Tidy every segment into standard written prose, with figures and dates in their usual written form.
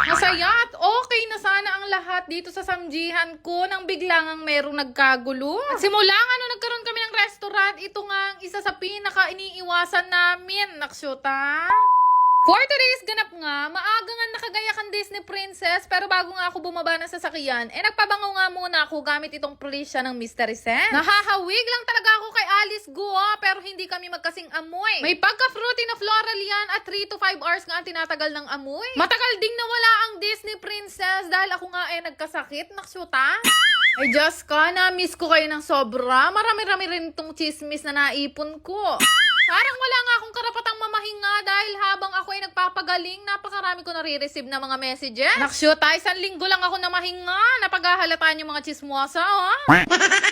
Masaya at okay na sana ang lahat dito sa samjihan ko nang biglang merong nagkagulo. At simula nagkaroon kami ng restaurant, ito nga ang isa sa pinaka-iniiwasan namin. Naksyota. For today's ganap nga, maaga nga nakagaya kang Disney Princess, pero bago nga ako bumaba ng sasakyan, nagpabango nga muna ako gamit itong Felicia ng Mystery Scent. Nahahawig lang talaga ako kay Alice Guo, pero hindi kami magkasing amoy. May pagka-fruity na floral yan at 3 to 5 hours nga ang tinatagal ng amoy. Matagal ding nawala ang Disney Princess dahil ako nga nagkasakit, naksyuta. Ay Diyos ko, na-miss ko kayo ng sobra. Marami-rami rin itong chismis na naipon ko. Parang wala nga akong karapatang mamahinga dahil habang ako ay nagpapagaling, napakarami ko nare-receive na mga messages. Nakshoot, isang linggo lang ako na mahinga. Napaghahalataan yung mga chismosa,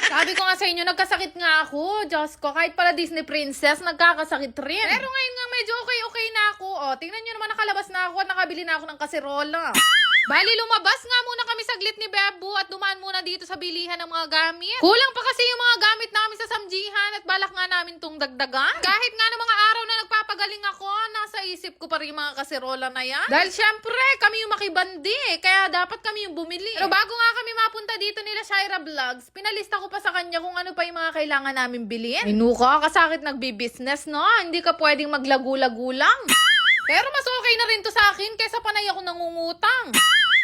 Sabi ko nga sa inyo, nagkasakit nga ako. Diyos ko, kahit pala Disney Princess, nagkakasakit rin. Pero ngayon nga medyo okay na ako. Tingnan nyo naman, nakalabas na ako at nakabili na ako ng kaserola. Bali, lumabas nga muna kami saglit ni Bebo at dumaan muna dito sa bilihan ng mga gamit. Kulang pa kasi yung mga gamit namin sa samjihan at balak nga namin tong dagdagan. Kahit nga ng mga araw na nagpapagaling ako, nasa isip ko pa rin yung mga kaserola na yan. Dahil syempre, kami yung makibandi, kaya dapat kami yung bumili. Pero bago nga kami mapunta dito nila Shaira Vlogs, pinalista ko pa sa kanya kung ano pa yung mga kailangan namin bilhin. Minuka, kasakit nagbi-business, no? Hindi ka pwedeng maglagu-lagu lang. Pero mas okay na rin to sa akin kaysa panay ako nangungutang.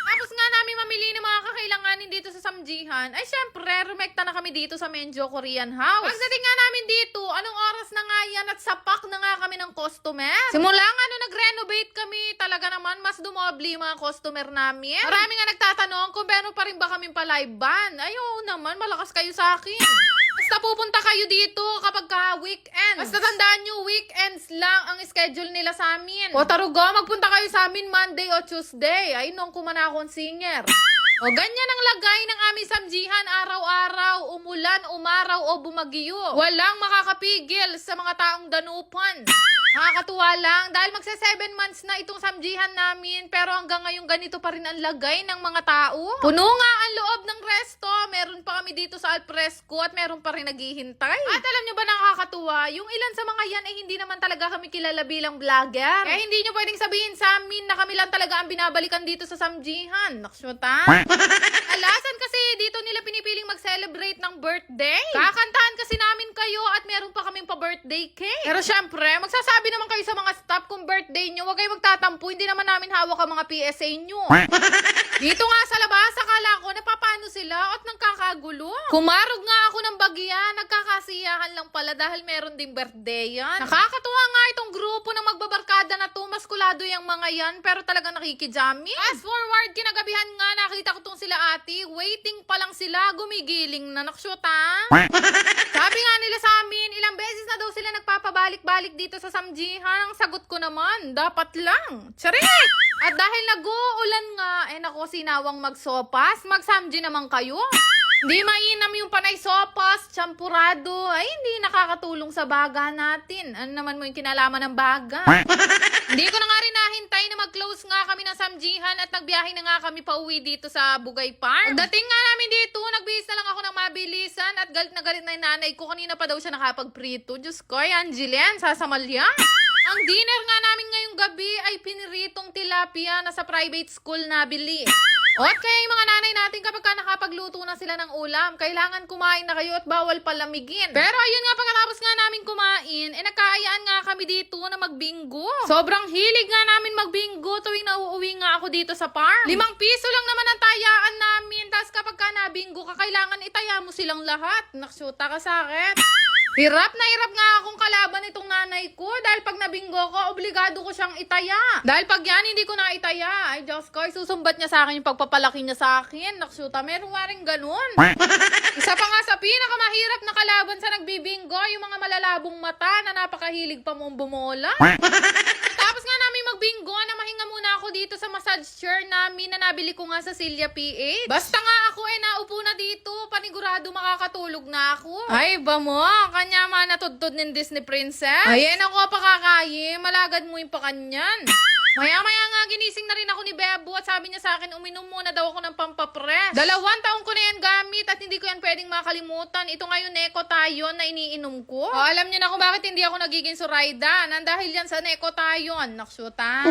Tapos nga namin mamili ng mga kakailanganin dito sa samjihan, ay syempre, rumekta na kami dito sa Menjo Korean House. Pagdating nga namin dito, anong oras na nga yan at sapak na nga kami ng customer. Simula nga nag-renovate kami, talaga naman mas dumobli yung mga customer namin. Marami nga nagtatanong kung meron pa rin ba kaming pa-live band. Ay, oo naman, malakas kayo sa akin. Basta pupunta kayo dito kapag weekends. Basta tandaan nyo, weekends lang ang schedule nila sa amin. O tarugo, magpunta kayo sa amin Monday o Tuesday. Ay, nung kumana akong singer. O ganyan ang lagay ng aming samjihan araw-araw, umulan, umaraw o bumagyo. Walang makakapigil sa mga taong danupan. Nakakatuwa lang dahil magsa 7 months na itong samjihan namin pero hanggang ngayon ganito pa rin ang lagay ng mga tao. Puno nga ang loob ng resto, meron pa kami dito sa alfresco at meron pa rin naghihintay. At alam nyo ba nakakatuwa, yung ilan sa mga yan ay hindi naman talaga kami kilala bilang vlogger. Kaya hindi nyo pwedeng sabihin sa amin na kami lang talaga ang binabalikan dito sa samjihan. Naksyuta? Alasan kasi dito nila pinipiling mag-celebrate ng birthday. Kakantahan kasi namin kayo at meron pa kaming pa-birthday cake. Pero syempre, magsasabi naman kayo sa mga staff kung birthday nyo, huwag kayo magtatampo, hindi naman namin hawak ang mga PSA nyo. Dito nga sa labas, akala ko napapano sila at nagkakagulo. Kumarog nga ako ng bagya, nagkakasiyahan lang pala dahil meron ding birthday yan. Nakakatuwa nga itong grupo ng magbabarkada na to, maskulado yung mga yan, pero talagang nakikijami. Fast forward, kinagabihan nga, nakita ko tong sila ate, waiting pa lang sila, gumigiling na naksyota. Sabi nga nila sa amin, ilang beses na daw sila nagpapabalik-balik dito sa samjihan. Ang sagot ko naman, dapat lang. Charit! At dahil nag-uulan nga, nako, sinawang magsopas, magsamji naman kayo. Hindi mainam yung panay sopas, champurado, ay hindi nakakatulong sa baga natin. Ano naman mo yung kinalaman ng baga? Hindi ko na nga rin nahintay na mag-close nga kami ng samjihan at nagbiyahe na nga kami pauwi dito sa Bugay Farm. Pagdating nga namin dito, nagbihis na lang ako ng mabilisan at galit na yung nanay ko. Kanina pa daw siya nakapagprito. Diyos ko, Angeline, sasamalya. Ang dinner nga namin ngayong gabi ay piniritong tilapia na sa private school nabili. At kaya yung mga nanay natin kapag nakapagluto na sila ng ulam, kailangan kumain na kayo at bawal palamigin. Pero ayun nga, pagkatapos nga namin kumain, nagkaayaan nga kami dito na magbingo. Sobrang hilig nga namin magbingo tuwing nauuwi nga ako dito sa farm. 5 piso lang naman ang tayaan namin. Tapos kapag nabingo ka, kailangan itaya mo silang lahat. Naksyuta ka sa akin. Hirap na hirap nga akong kalaban itong nanay ko dahil pag nabinggo ko, obligado ko siyang itaya. Dahil pag yan, hindi ko na itaya. Ay, Diyos ko, isusumbat niya sa akin yung pagpapalaki niya sa akin. Naksyuta, meron nga rin ganun. Isa pa nga sa pinakamahirap na kalaban sa nagbibinggo, yung mga malalabong mata na napakahilig pa mong bumola. Tapos nga namin magbinggo, na mahinga muna ako dito sa massage chair namin na nabili ko nga sa Celia PH. Basta nga ako naupo na dito, panigurado makakatulog na ako. Ay, ba mo? Kanya man natudtod ng Disney Princess. Ayan ako pakakayi, malagad mo yung pakanyan. Maya-maya nga ginising na rin ako ni Bebo at sabi niya sa akin, uminom muna daw ako ng pampapres. 2 taong ko na yan gamit at hindi ko yan pwedeng makalimutan. Ito nga yung Neko Tayon na iniinom ko. O, alam niyo na kung bakit hindi ako nagiging Zoraida. Nandahil yan sa Neko Tayon. Naksyuta.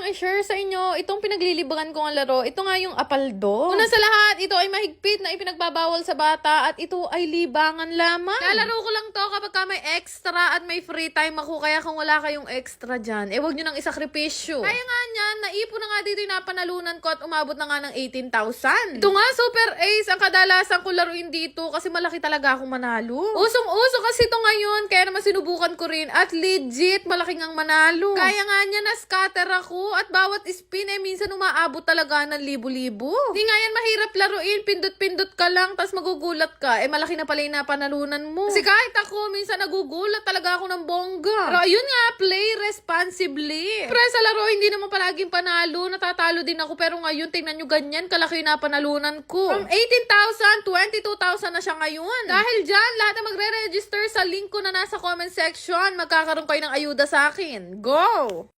i-share sa inyo itong pinaglilibangan ko ang laro. Ito nga yung Apaldo. Una sa lahat, ito ay mahigpit na ipinagbabawal sa bata at ito ay libangan lamang. Lalaro ko lang to kapag ka may extra at may free time ako. Kaya kung wala kayong extra dyan, wag nyo nang isakripisyo. Kaya nga niyan, naipon na nga dito yung napanalunan ko at umabot na nga ng 18,000. Ito nga, Super Ace, ang kadalasan ko laruin dito kasi malaki talaga akong manalo. Usong-uso kasi ito ngayon, kaya naman sinubukan ko rin at legit, malaking ang manalo. Kaya nga niya, na-scatter ako at bawat spin minsan umaabot talaga ng libo-libo. Di nga yan mahirap laruin, pindot-pindot ka lang, tas magugulat ka, malaki na pala yung napanalunan mo. Kasi kahit ako, minsan nagugulat talaga ako ng bongga. Pero ayun nga, play responsibly. Pre, sa laro, hindi naman palaging panalo, natatalo din ako, pero ngayon, tingnan nyo ganyan, kalaki yung napanalunan ko. From 18,000, 22,000 na siya ngayon. Dahil dyan, lahat na magre-register sa link ko na nasa comment section, magkakaroon kayo ng ayuda sa akin. Go!